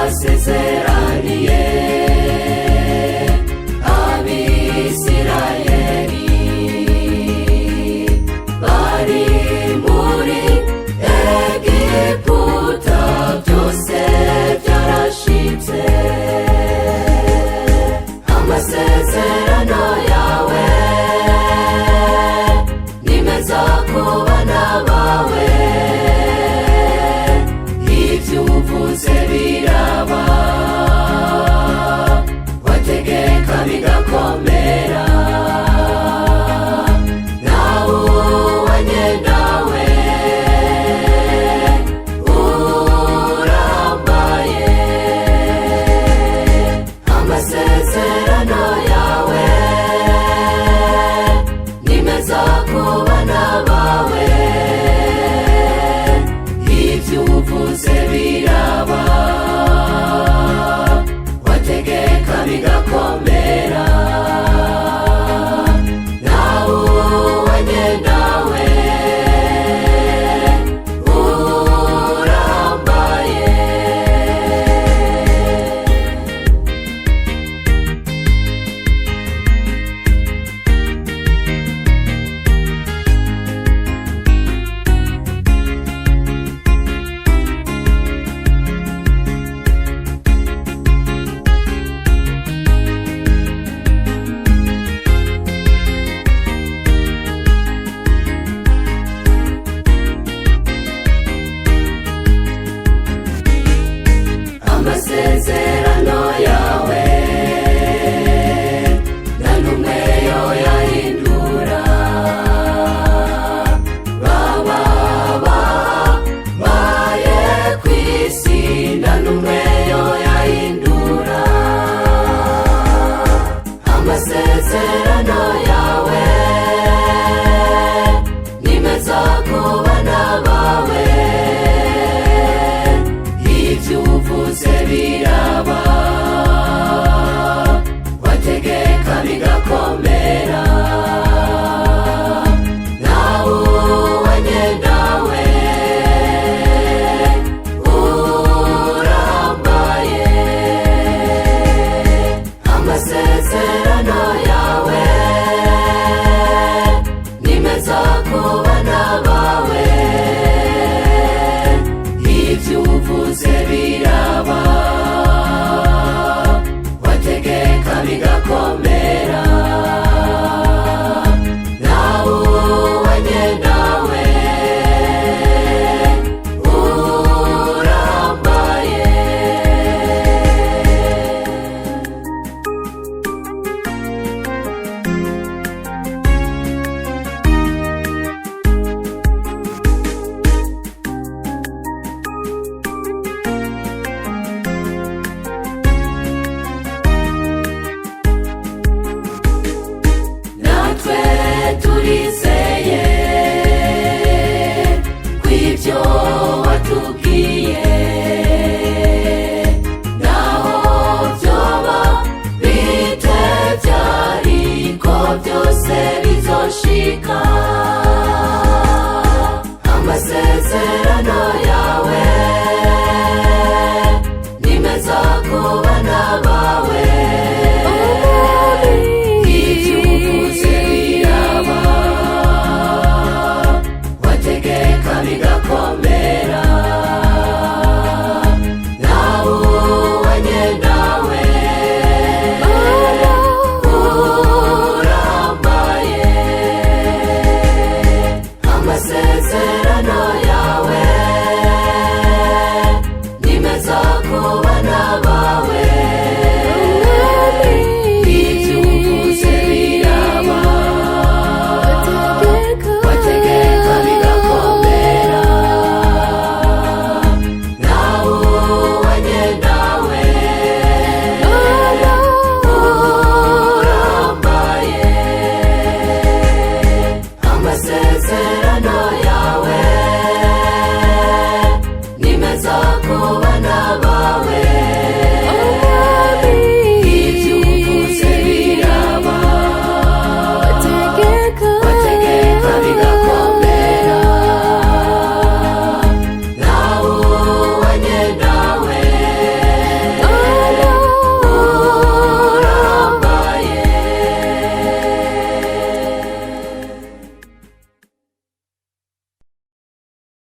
wasezeraniye Abisirayeli bari muri Egiputa, byose byarashitse. Amasezerano yawe ni meza ku bana bawe, ibyo uvuze biraba, wategeka bigakomera. Nawe uwanye nawe urambaye. Amasezerano yawe ni meza ku bana bawe, ibyo uvuze biraba, wategeka bigakomera. Nawe uwanye nawe urambaye. Amasezerano yawe nta n'umwe yoyahindura. Baba babaye ku isi, nta n'umwe yoyahindura. Amasezerano yawe ni meza ku bana bawe, ibyo uvuze biraba, wategeka bigakomera. Nawe uwanye nawe urambaye. Amasezerano yawe ni meza ku bana bawe, ibyo uvuze biraba, wategeka bigakomera. Nawe uwanye nawe urambaye. Natwe turizeye kw'ibyo watubwiye, naho byoba bitevye ariko byose bizoshika. Amasezerano yawe ni meza ku bana bawe, ibyo uvuze biraba, wategeka bigakomera. Nawe uwanye nawe urambaye. Amasezerano yawe